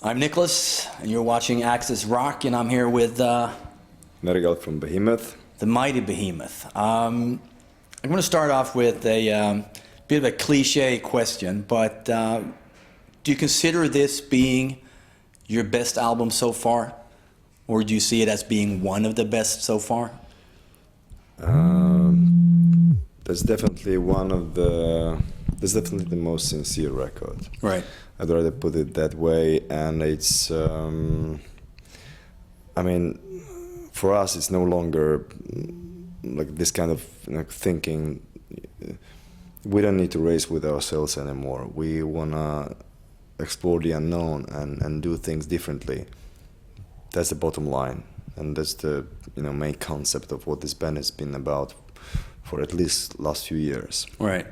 I'm Niclas, and you're watching Accessrock, and I'm here with Nergal from Behemoth. the mighty Behemoth. I'm going to start off with a bit of a cliche question, but do you consider this being your best album so far? Or do you see it as being one of the best so far? That's definitely that's definitely the most sincere record. Right. I'd rather put it that way, and it's, I mean, for us it's no longer like this kind of thinking. We don't need to race with ourselves anymore. We wanna explore the unknown and do things differently. That's the bottom line, and that's the main concept of what this band has been about for at least last few years. Right.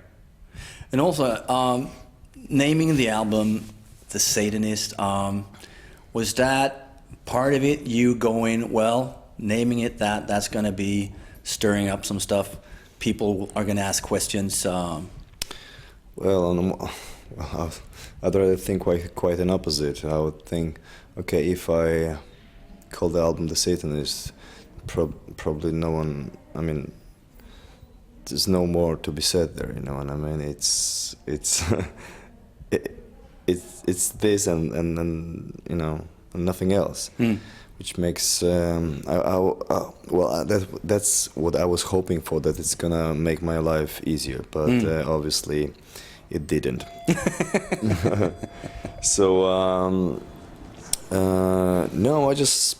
And also, naming the album The Satanist, was that part of it, you going, well, naming it that's going to be stirring up some stuff, people are going to ask questions? Well, I'd rather think quite an opposite. I would think, okay, if I call the album The Satanist, probably no one, there's no more to be said there, you know what I mean? It's it's this and nothing else, which makes that's what I was hoping for, that it's gonna make my life easier, but obviously it didn't. So no, I just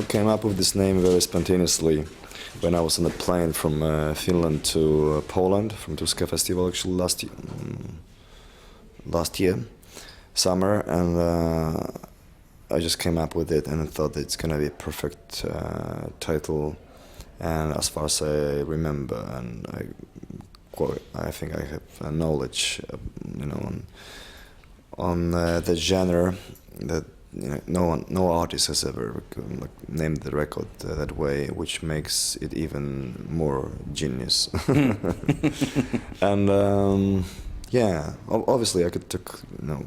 came up with this name very spontaneously when I was on a plane from Finland to Poland, from Tuska Festival actually last year, summer, and I just came up with it and I thought it's gonna be a perfect title, and as far as I remember, and I think I have knowledge, on the genre that no artist has ever named the record that way, which makes it even more genius. And obviously I could talk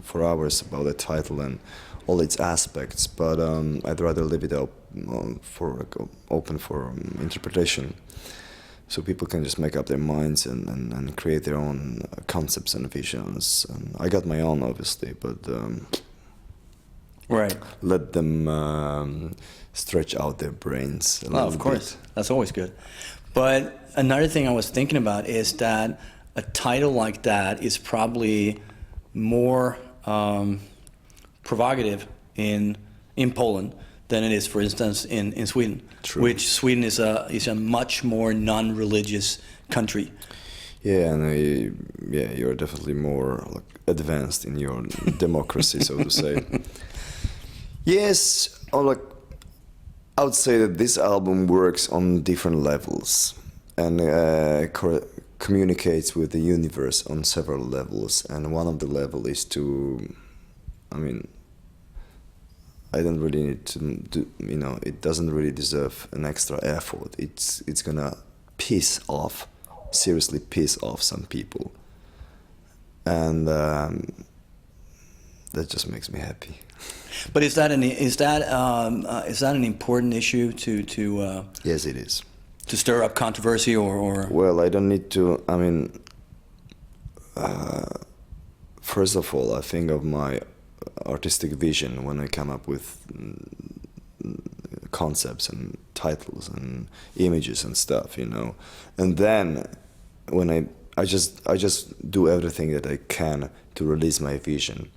for hours about the title and all its aspects, but I'd rather leave it open for interpretation, so people can just make up their minds and create their own concepts and visions. And I got my own, obviously, but right. Let them stretch out their brains a little Of course, bit. that's always good. But another thing I was thinking about is that a title like that is probably more provocative in Poland than it is, for instance, in Sweden. True. Which Sweden is a much more non-religious country. Yeah, and you're definitely more advanced in your democracy, so to say. Yes, I would say that this album works on different levels and communicates with the universe on several levels. And one of the levels is I don't really need to do, it doesn't really deserve an extra effort. It's gonna seriously piss off some people, and that just makes me happy. But is that an important issue to Yes, it is. To stir up controversy or? Well, I don't need to. First of all, I think of my artistic vision when I come up with concepts and titles and images and stuff, and then when I just do everything that I can to release my vision.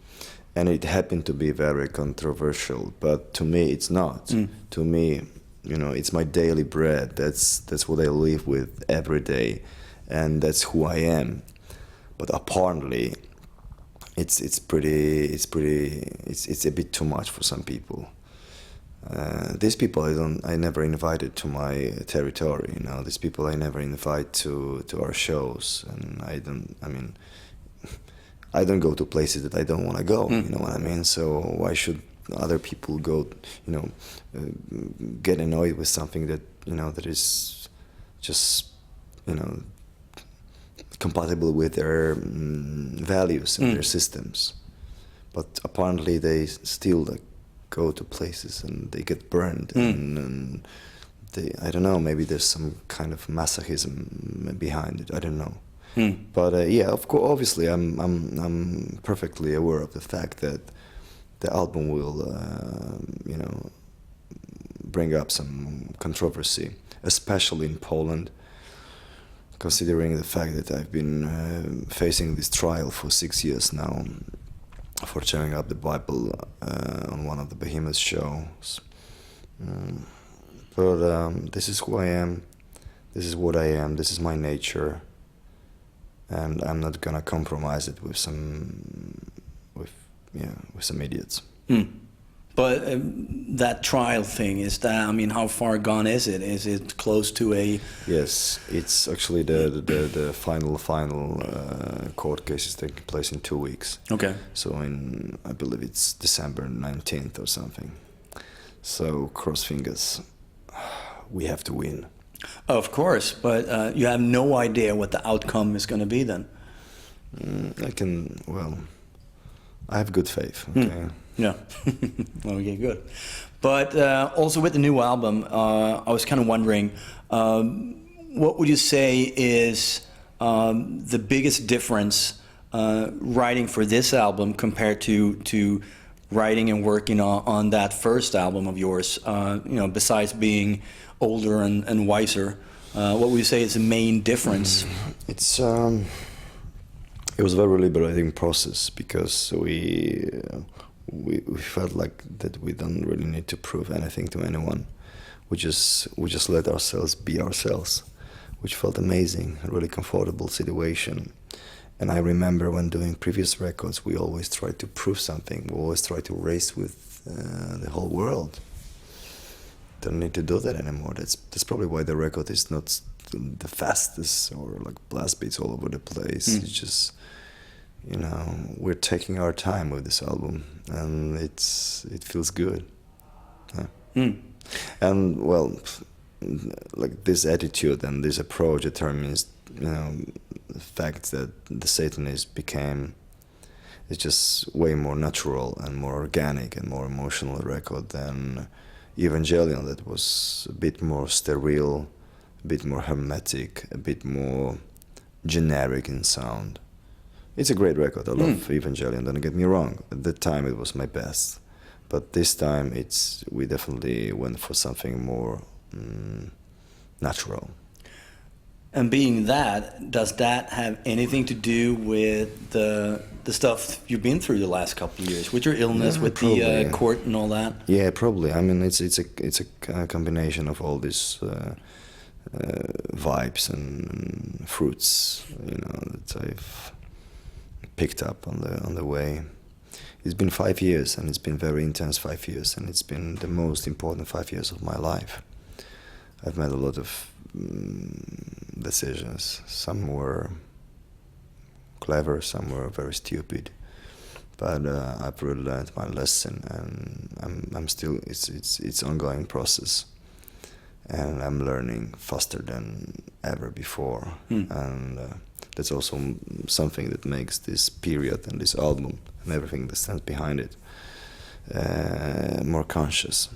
And it happened to be very controversial, but to me it's not. To me, it's my daily bread. That's what I live with every day, and that's who I am. But apparently, it's a bit too much for some people. These people I never invited to my territory. These people I never invite to our shows, and I don't go to places that I don't want to go, you know what I mean? So why should other people go, get annoyed with something that, that is just, compatible with their values and their systems? but apparently they still like go to places and they get burned, and they, I don't know, maybe there's some kind of masochism behind it. I don't know. But yeah, of course, obviously, I'm perfectly aware of the fact that the album will, bring up some controversy, especially in Poland, considering the fact that I've been facing this trial for 6 years now for tearing up the Bible on one of the Behemoth shows. But this is who I am. This is what I am. This is my nature. And I'm not gonna compromise it with some idiots. But that trial thing, is that, I mean, how far gone is it? Is it close to a... Yes, it's actually the final court case is taking place in 2 weeks. Okay. So I believe it's December 19th or something. So cross fingers, we have to win. Of course, but you have no idea what the outcome is going to be then. I have good faith. Okay. Yeah. Okay, good. But also with the new album, I was kind of wondering, what would you say is the biggest difference writing for this album compared to writing and working on that first album of yours? Besides being older and wiser, what would you say is the main difference? It was a very liberating process because we felt like that we don't really need to prove anything to anyone. We just let ourselves be ourselves, which felt amazing, a really comfortable situation. And I remember when doing previous records, we always tried to prove something. We always tried to race with the whole world. Don't need to do that anymore. That's probably why the record is not the fastest or like blast beats all over the place. It's just, we're taking our time with this album, and it feels good. Yeah. And well, like this attitude and this approach determines, the fact that the Satanist became, it's just way more natural and more organic and more emotional record than Evangelion, that was a bit more sterile, a bit more hermetic, a bit more generic in sound. It's a great record. I love Evangelion, don't get me wrong. At that time it was my best. But this time we definitely went for something more natural. And being that, does that have anything to do with the stuff you've been through the last couple of years, with your illness, with probably. The court and all that? Yeah, probably. I mean, it's a combination of all these vibes and fruits, that I've picked up on the way. It's been 5 years, and it's been very intense 5 years, and it's been the most important 5 years of my life. I've made a lot of decisions. Some were clever, some were very stupid, but I've really learned my lesson, and I'm still. It's ongoing process, and I'm learning faster than ever before, and that's also something that makes this period and this album and everything that stands behind it more conscious,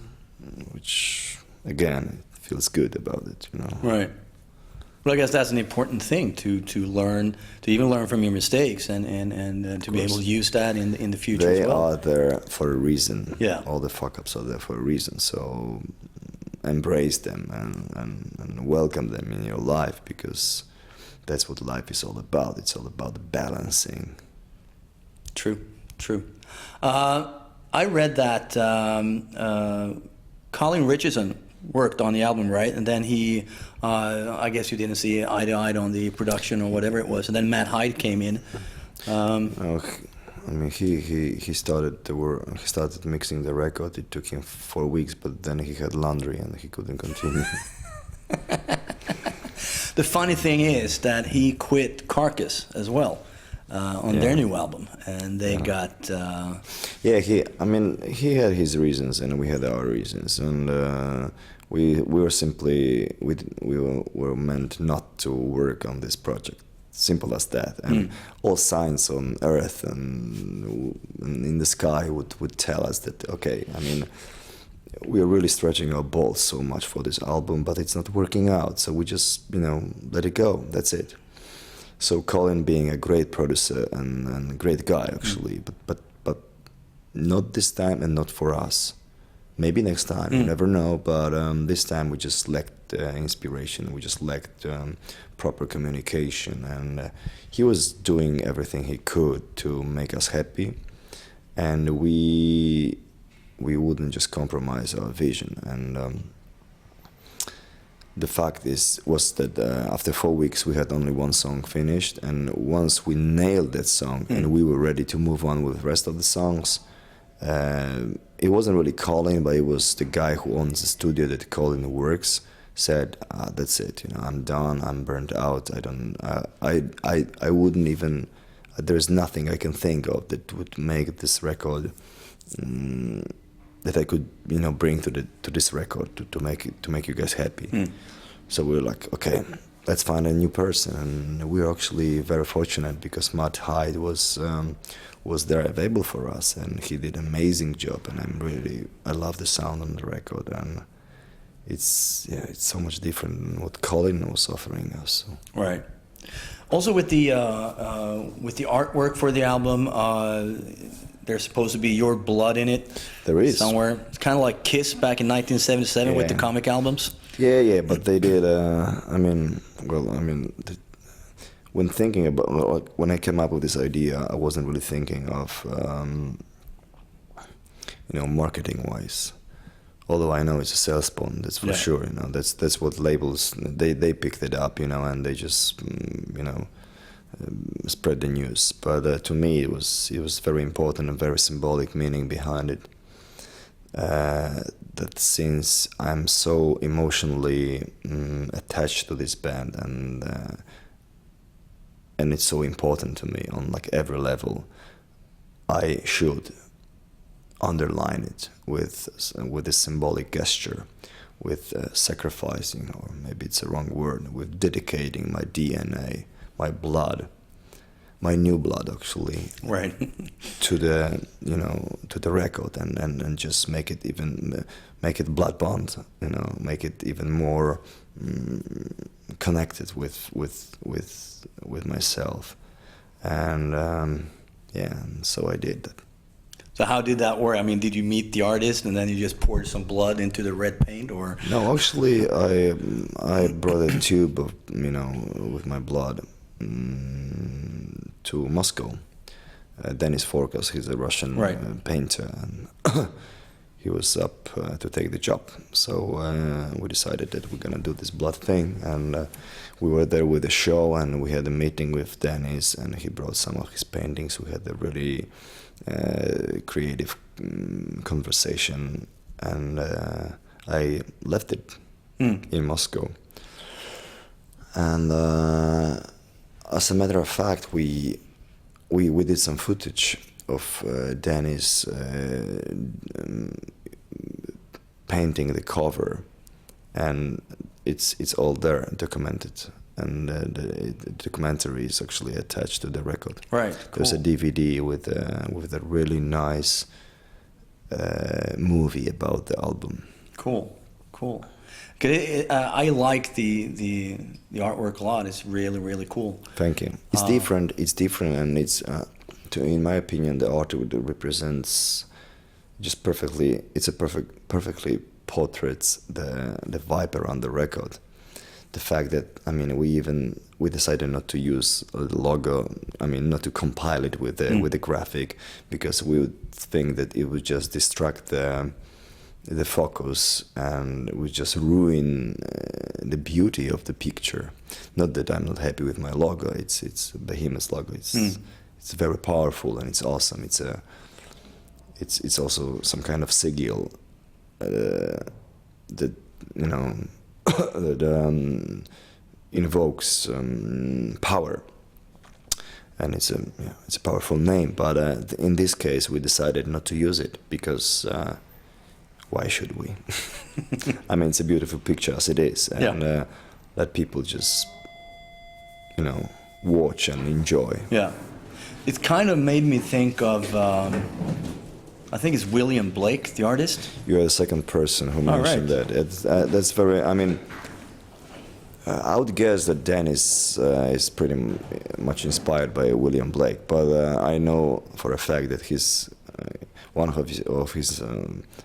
which again, feels good about it, Right. Well, I guess that's an important thing to learn, to even learn from your mistakes, and to be able to use that in the future they as well. Are there for a reason. Yeah. All the fuck-ups are there for a reason, so embrace them and welcome them in your life, because that's what life is all about. It's all about the balancing. True. I read that Colin Richardson worked on the album, right? And then he, I guess you didn't see eye to eye on the production or whatever it was. And then Matt Hyde came in. He started the work. He started mixing the record. It took him 4 weeks, but then he had laundry and he couldn't continue. The funny thing is that he quit Carcass as well on their new album, and they got. He had his reasons, and we had our reasons, and we were simply we were meant not to work on this project simple as that. And all signs on earth and in the sky would tell us that, okay, I mean, we are really stretching our balls so much for this album, but it's not working out. So we just, let it go. That's it. So Colin, being a great producer and a great guy, actually, but not this time and not for us. Maybe next time, you never know. But this time we just lacked inspiration. We just lacked proper communication. And he was doing everything he could to make us happy. And we wouldn't just compromise our vision. And the fact was that after 4 weeks we had only one song finished. And once we nailed that song and we were ready to move on with the rest of the songs, it wasn't really Colin, but it was the guy who owns the studio that Colin works, said, that's it, I'm done, I'm burnt out, I wouldn't even, there's nothing I can think of that would make this record, that I could, bring to this record to make you guys happy. So we were like, okay, let's find a new person. And we were actually very fortunate because Hyde was there available for us, and he did an amazing job. And I love the sound on the record, and it's so much different than what Colin was offering us. So. Right. Also, with the artwork for the album, there's supposed to be your blood in it. There is somewhere. It's kind of like Kiss back in 1977 with the comic albums. Yeah, but they did. When thinking about, when I came up with this idea, I wasn't really thinking of, marketing-wise. Although I know it's a sales point, that's for sure. That's what labels they picked it up, and they just, spread the news. But to me, it was very important and very symbolic meaning behind it. That since I'm so emotionally attached to this band and it's so important to me on like every level, I should underline it with a symbolic gesture, with sacrificing, or maybe it's a wrong word, with dedicating my DNA, my blood, my new blood actually, right, to the record, and just make it blood bond, make it even more connected with myself, and so I did that. So how did that work? I mean, did you meet the artist and then you just poured some blood into the red paint, or? No, actually, I brought a tube of with my blood to Moscow. Dennis Forkas, he's a Russian painter, and he was up to take the job. So we decided that we're gonna do this blood thing, and we were there with the show, and we had a meeting with Dennis, and he brought some of his paintings. We had a really creative conversation, and I left it in Moscow. And as a matter of fact, we did some footage of Dennis painting the cover, and it's all there documented, and the documentary is actually attached to the record. Right. Cool. There's a DVD with a really nice movie about the album. Cool. I like the artwork a lot. It's really, really cool. Thank you. It's different. It's different, and it's in my opinion, the art represents just perfectly. It's a perfectly portraits the vibe around the record. The fact that we decided not to use the logo. Not to compile it with the graphic, because we would think that it would just distract the focus and would just ruin the beauty of the picture. Not that I'm not happy with my logo. It's Behemoth's logo. It's very powerful and it's awesome. It's also some kind of sigil that that invokes power, and it's a powerful name. But in this case, we decided not to use it because why should we? It's a beautiful picture as it is, and let people just watch and enjoy. Yeah. It kind of made me think of, I think it's William Blake, the artist. You're the second person who mentioned right. that. That's very. I mean, I would guess that Dennis is pretty much inspired by William Blake, but I know for a fact that one of his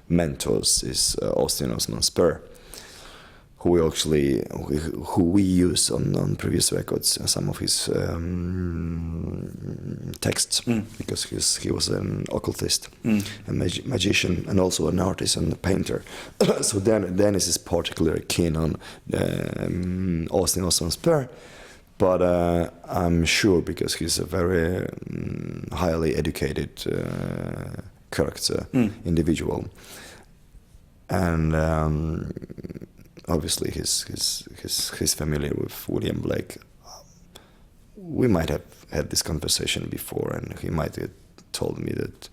mentors is Austin Osman Spur, who we use on previous records, some of his texts, because he was an occultist, a magician, and also an artist and a painter. So Dennis is particularly keen on Austin Osman Spur, but I'm sure because he's a very highly educated character, individual, and obviously he's familiar with William Blake. We might have had this conversation before, and he might have told me that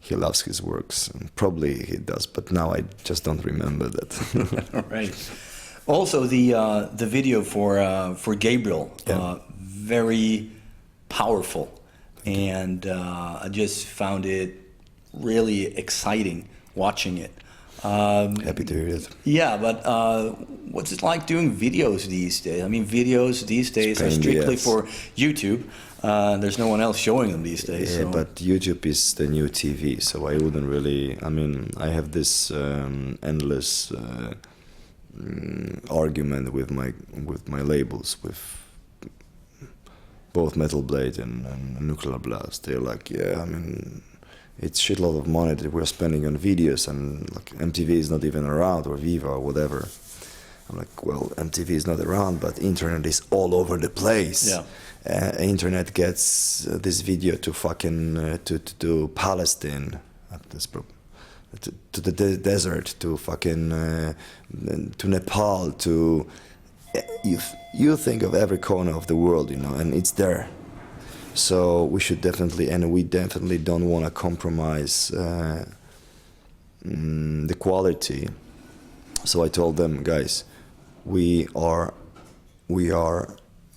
he loves his works, and probably he does, but now I just don't remember that. All right. Also, the video for Gabriel, very powerful, and I just found it really exciting watching it. Happy to hear it. Yeah, but what's it like doing videos these days? I mean, videos these days are strictly for YouTube. There's no one else showing them these days. Yeah, so. but YouTube is the new TV, so I wouldn't really. I mean, I have this endless argument with my labels, with both Metal Blade and Nuclear Blast. They're like, yeah, I mean, it's shitload of money that we're spending on videos, and like MTV is not even around, or Viva or whatever. I'm like, well, MTV is not around, but internet is all over the place. Yeah. Internet gets this video to fucking to Palestine, to the desert, to fucking to Nepal, to you think of every corner of the world, you know, and it's there. So we definitely don't want to compromise the quality. So I told them, guys, we are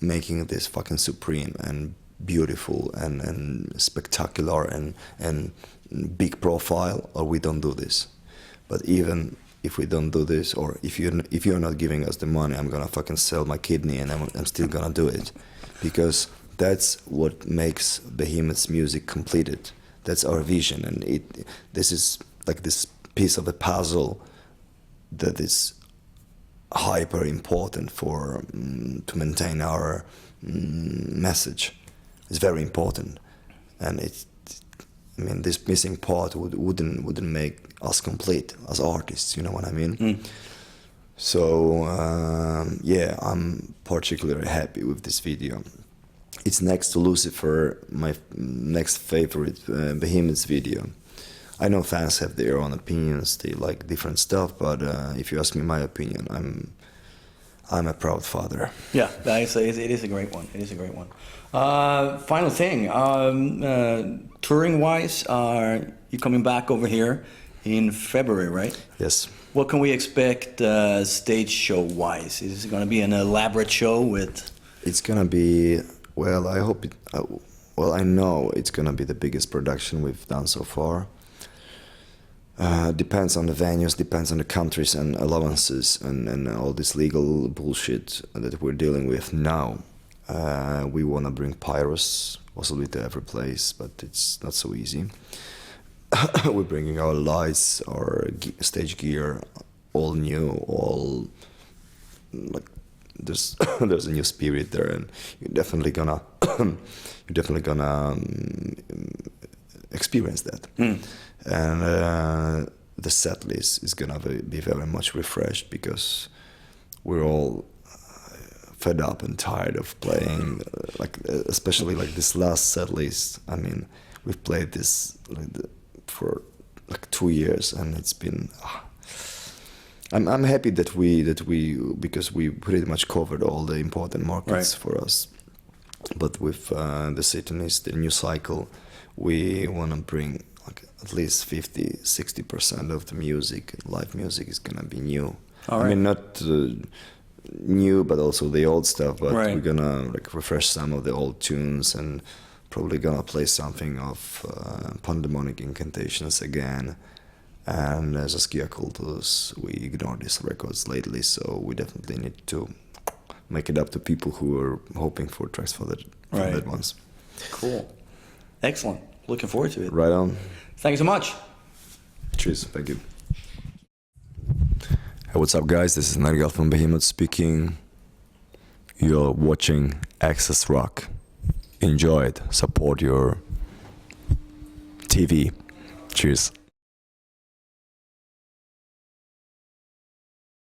making this fucking supreme and beautiful and spectacular and big profile, or we don't do this. But even if we don't do this, or if you're not giving us the money, I'm gonna fucking sell my kidney, and I'm still gonna do it, because that's what makes Behemoth's music completed. That's our vision, and this is like this piece of a puzzle that is hyper important for to maintain our message. It's very important, and I mean, this missing part wouldn't make us complete as artists. You know what I mean? So yeah, I'm particularly happy with this video. It's next to Lucifer, my next favorite Behemoth's video. I know fans have their own opinions; they like different stuff. But if you ask me my opinion, I'm a proud father. Yeah, it is a great one. It is a great one. Final thing, touring-wise, you're coming back over here in February, right? Yes. What can we expect stage show-wise? Is it going to be an elaborate show with? It's gonna be. Well, I hope it. Well, I know it's gonna be the biggest production we've done so far. Depends on the venues, depends on the countries and allowances and all this legal bullshit that we're dealing with now. We want to bring pyros possibly to every place, but it's not so easy. We're bringing our lights, our stage gear, all new, all like there's there's a new spirit there, and you're definitely gonna experience that. And the set list is gonna be very much refreshed, because we're all fed up and tired of playing, especially like this last set list. I mean, we've played this for like 2 years, and it's been. I'm happy that we because we pretty much covered all the important markets for us. But with the Satanist, the new cycle, we want to bring like at least 50-60% of the music, live music, is gonna be new. All right. I mean, not new, but also the old stuff. But Right. we're gonna like refresh some of the old tunes and probably gonna play something of Pandemonic Incantations again. And as a Skia Cultus, we ignored these records lately, so we definitely need to make it up to people who are hoping for tracks for that, from Right. that ones. Cool. Excellent. Looking forward to it. Right on. Thank you so much. Cheers. Thank you. Hey, what's up, guys? This is Nergal from Behemoth speaking. You're watching Access Rock. Enjoy it. Support your TV. Cheers.